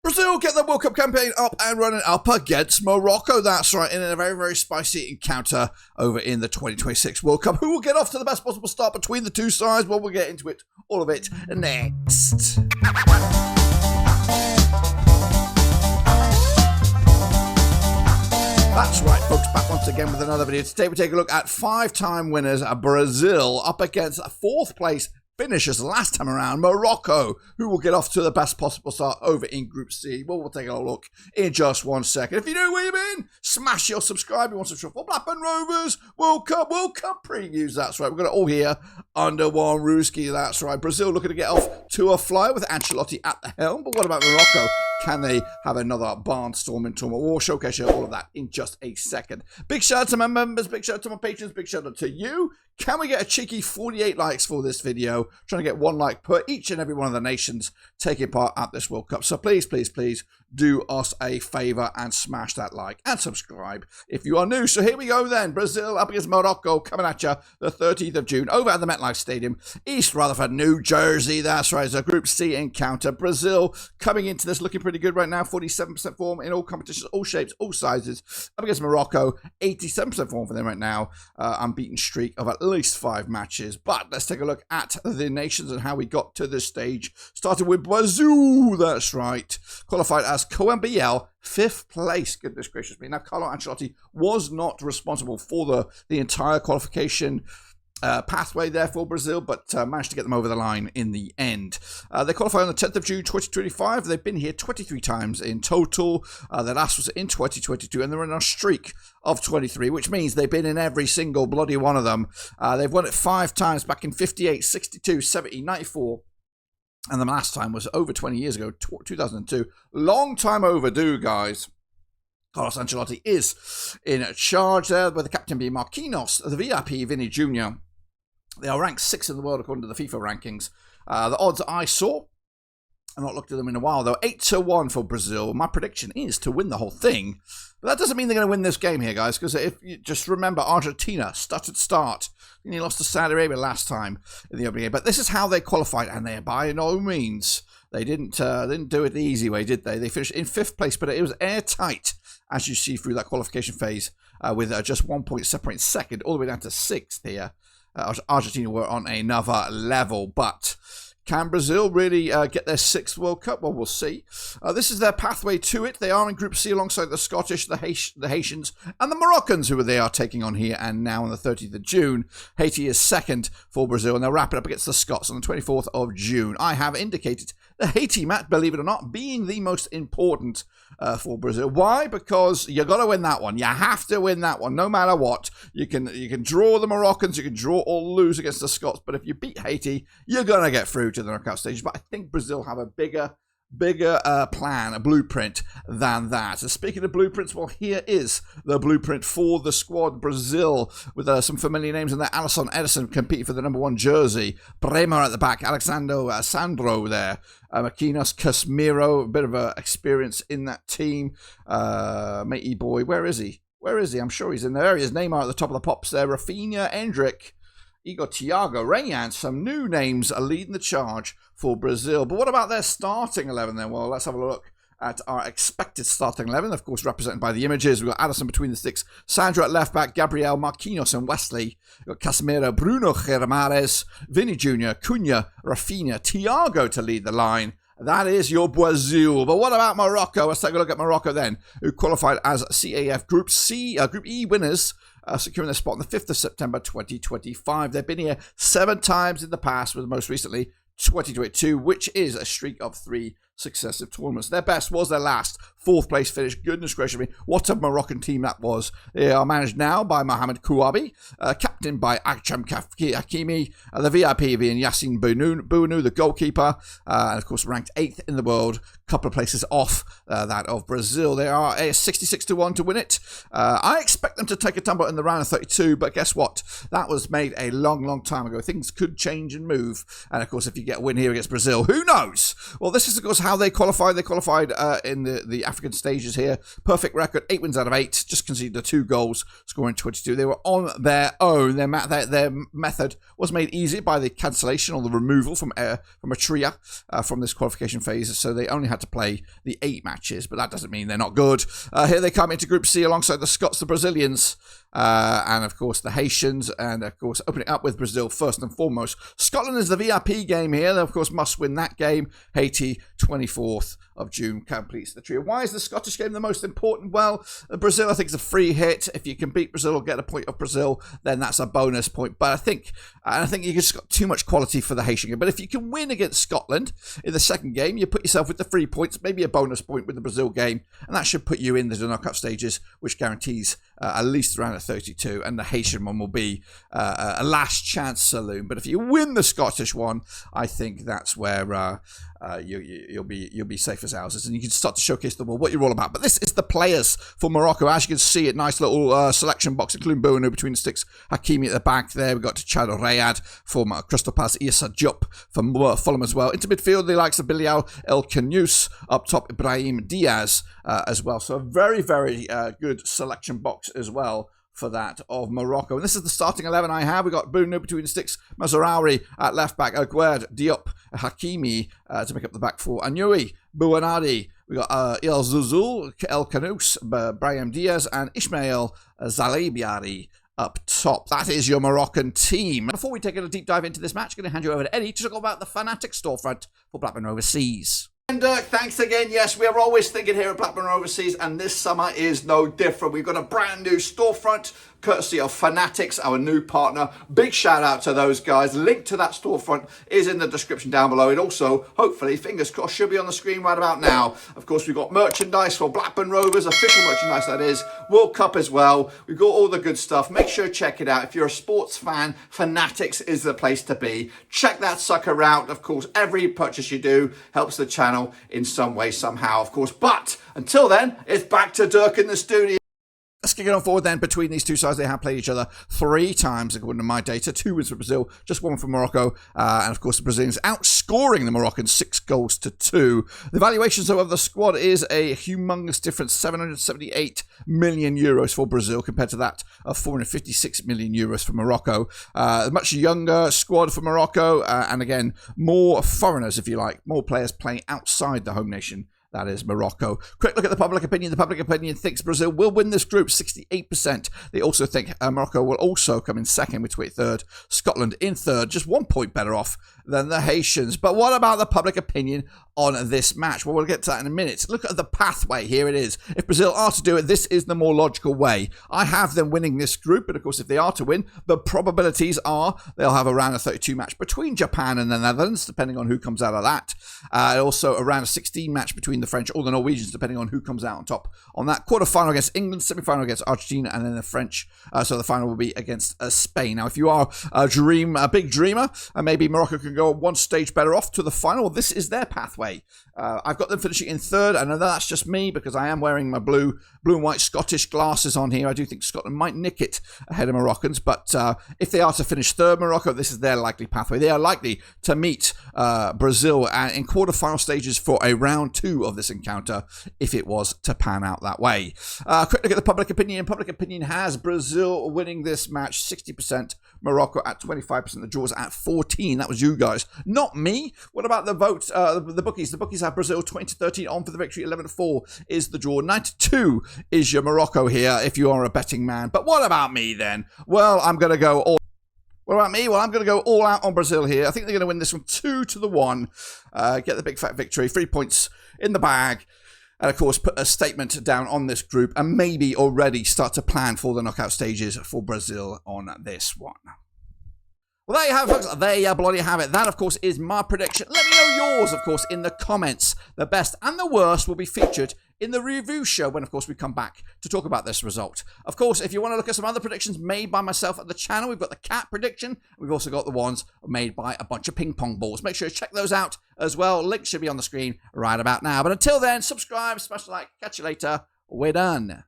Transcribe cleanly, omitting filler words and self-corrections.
Brazil get the World Cup campaign up and running up against Morocco. That's right, in a very, very spicy encounter over in the 2026 World Cup. Who will get off to the best possible start between the two sides? Well, we'll get into it, all of it, next. That's right, folks, back once again with another video. Today we take a look at five-time winners Brazil up against fourth place finishers last time around, Morocco, who will get off to the best possible start over in Group C. Well, we'll take a look in just 1 second. If you know where you've been, smash your subscribe. You want some short for Blackburn Rovers World Cup previews. That's right. We've got it all here under one Ruski. That's right. Brazil looking to get off to a flyer with Ancelotti at the helm. But what about Morocco? Can they have another barnstorming tournament? We'll showcase you all of that in just a second. Big shout out to my members, big shout out to my patrons, big shout out to you. Can we get a cheeky 48 likes for this video? Trying to get 1 like per each and every one of the nations taking part at this World Cup. So please, please, please do us a favour and smash that like and subscribe if you are new. So here we go then. Brazil up against Morocco coming at you the 13th of June over at the MetLife Stadium, East Rutherford, New Jersey. That's right, it's a Group C encounter. Brazil coming into this looking pretty good right now. 47% form in all competitions, all shapes, all sizes. Up against Morocco, 87% form for them right now. Unbeaten streak of at least 5 matches. But let's take a look at the nations and how we got to this stage. Started with Brazil, that's right. Qualified as Co-MBL, 5th place. Goodness gracious me. Now, Carlo Ancelotti was not responsible for the entire qualification pathway there for Brazil, but managed to get them over the line in the end. They qualified on the 10th of June 2025. They've been here 23 times in total. Their last was in 2022, and they're in a streak of 23, which means they've been in every single bloody one of them. They've won it 5 times back in 58, 62, 70, 94. And the last time was over 20 years ago, 2002. Long time overdue, guys. Carlos Ancelotti is in charge there, with the captain being Marquinhos, the VIP, Vini Jr. They are ranked 6th in the world according to the FIFA rankings. The odds I saw, I've not looked at them in a while though, 8-1 for Brazil. My prediction is to win the whole thing. But that doesn't mean they're going to win this game here, guys, because if you just remember, Argentina stuttered start. He lost to Saudi Arabia last time in the opening game. But this is how they qualified, and they by no means, they didn't do it the easy way, did they? They finished in 5th place, but it was airtight, as you see through that qualification phase, with just 1 point separating second, all the way down to 6th here. Argentina were on another level, but can Brazil really get their 6th World Cup? Well, we'll see. This is their pathway to it. They are in Group C alongside the Scottish, the Haitians, and the Moroccans, who they are taking on here and now on the 30th of June. Haiti is 2nd for Brazil, and they'll wrap it up against the Scots on the 24th of June. I have indicated the Haiti match, believe it or not, being the most important for Brazil. Why? Because you got to win that one. You have to win that one, no matter what. You can draw the Moroccans, you can draw or lose against the Scots, but if you beat Haiti, you're going to get through to the knockout stage. But I think Brazil have a bigger plan, a blueprint than that. So speaking of blueprints, well, here is the blueprint for the squad. Brazil with some familiar names in there. Alisson Edison competing for the #1 jersey. Bremer at the back. Alexandro Sandro there. Marquinhos, Casemiro, a bit of experience in that team. Matey boy, where is he? I'm sure he's in there. He is. Neymar at the top of the pops there. Rafinha, Endrick, Igor, Thiago, Rayan, some new names are leading the charge for Brazil. But what about their starting 11 then? Well, let's have a look at our expected starting 11. Of course, represented by the images. We've got Addison between the sticks, Sandro at left back, Gabriel, Marquinhos and Wesley. We've got Casemiro, Bruno Guimaraes, Vini Jr., Cunha, Rafinha, Thiago to lead the line. That is your Brazil. But what about Morocco? Let's take a look at Morocco then, who qualified as CAF Group E winners, securing their spot on the 5th of September 2025. They've been here 7 times in the past, with most recently 2022, which is a streak of 3 successive tournaments. Their best was their last 4th place finish. Goodness gracious me, what a Moroccan team that was. They are managed now by Mohamed Kouabi, captained by Akram Hakimi, the VIP being Yassine Bounou, the goalkeeper, and of course ranked 8th in the world, couple of places off that of Brazil. They are 66-1 to win it. I expect them to take a tumble in the round of 32, but guess what? That was made a long, long time ago. Things could change and move, and of course if you get a win here against Brazil, who knows? Well, this is of course how how they qualified. They qualified in the African stages here. Perfect record, 8 wins out of 8. Just conceded the 2 goals, scoring 22. They were on their own. Their method was made easy by the cancellation or the removal from a tria from this qualification phase. So they only had to play the 8 matches, but that doesn't mean they're not good. Here they come into Group C alongside the Scots, the Brazilians, and of course the Haitians, and of course opening up with Brazil first and foremost. Scotland is the VIP game here. They of course must win that game. Haiti, 24th of June, completes the trio. Why is the Scottish game the most important? Well, Brazil I think is a free hit. If you can beat Brazil or get a point of Brazil, then that's a bonus point. But I think you just got too much quality for the Haitian game. But if you can win against Scotland in the second game, you put yourself with the 3 points, maybe a bonus point with the Brazil game, and that should put you in the knockout stages, which guarantees at least around a 32, and the Haitian one will be a last chance saloon. But if you win the Scottish one, I think that's where you'll be safe as houses, and you can start to showcase the world what you're all about. But this is the players for Morocco. As you can see, a nice little selection box, including Bouanou between the sticks, Hakimi at the back there. We've got Chado Rayad from Crystal Palace, Issa Diop from Fulham as well. Into midfield, the likes of Bilal El Khanous. Up top, Ibrahim Diaz as well. So a very, very good selection box as well for that of Morocco. And this is the starting 11 I have. We've got Bouanou between the sticks, Mazraoui at left back, Aguerd, Diop, Hakimi to make up the back four, Anyoui, Bouanadi. We've got El Zuzul, El Khanous, Brahim Diaz, and Ismail Zalabiari up top. That is your Moroccan team. Before we take a deep dive into this match, I'm going to hand you over to Eddie to talk about the Fanatics storefront for Blackburn Overseas. And Dirk, thanks again. Yes, we are always thinking here at Blackburn Overseas, and this summer is no different. We've got a brand new storefront, courtesy of Fanatics, our new partner. Big shout out to those guys. Link to that storefront is in the description down below. It also, hopefully, fingers crossed, should be on the screen right about now. Of course, we've got merchandise for Blackburn Rovers, official merchandise that is, World Cup as well. We've got all the good stuff. Make sure to check it out. If you're a sports fan, Fanatics is the place to be. Check that sucker out. Of course, every purchase you do helps the channel in some way, somehow, of course. But until then, it's back to Dirk in the studio. Let's kick it on forward then. Between these two sides, they have played each other 3 times, according to my data. 2 wins for Brazil, just 1 for Morocco. And of course, the Brazilians outscoring the Moroccans 6 goals to 2. The valuations of the squad is a humongous difference, 778 million euros for Brazil compared to that of 456 million euros for Morocco. A much younger squad for Morocco. And again, more foreigners, if you like, more players playing outside the home nation. That is Morocco. Quick look at the public opinion. The public opinion thinks Brazil will win this group, 68%. They also think Morocco will also come in second, with 23rd. Scotland in third, just 1 point better off than the Haitians. But what about the public opinion on this match? Well, we'll get to that in a minute. Look at the pathway. Here it is. If Brazil are to do it, this is the more logical way. I have them winning this group, but of course, if they are to win, the probabilities are they'll have a round of 32 match between Japan and the Netherlands, depending on who comes out of that. Also, a round of 16 match between the French or the Norwegians, depending on who comes out on top on that. Quarter-final against England, semi-final against Argentina, and then the French. So the final will be against Spain. Now, if you are a big dreamer, and maybe Morocco can go one stage better off to the final, this is their pathway. I've got them finishing in third. I know that's just me because I am wearing my blue and white Scottish glasses on here. I do think Scotland might nick it ahead of Moroccans, but if they are to finish third, Morocco, this is their likely pathway. They are likely to meet Brazil in quarter-final stages for a round 2 of this encounter if it was to pan out that way. Quick look at the public opinion. Public opinion has Brazil winning this match 60%, Morocco at 25%, the draws at 14. That was you guys, not me. What about the vote? The bookies. The bookies have Brazil 20-13 on for the victory. 11-4 is the draw. 9-2 is your Morocco here if you are a betting man. But what about me then? Well, I'm going to go all. What about me? Well, I'm going to go all out on Brazil here. I think they're going to win this one 2-1. Get the big fat victory. 3 points in the bag. And of course, put a statement down on this group and maybe already start to plan for the knockout stages for Brazil on this one. Well, there you have it, folks. There you bloody have it. That, of course, is my prediction. Let me know yours, of course, in the comments. The best and the worst will be featured in the review show when, of course, we come back to talk about this result. Of course, if you want to look at some other predictions made by myself at the channel, we've got the cat prediction. We've also got the ones made by a bunch of ping pong balls. Make sure you check those out as well. Link should be on the screen right about now. But until then, subscribe, smash the like. Catch you later. We're done.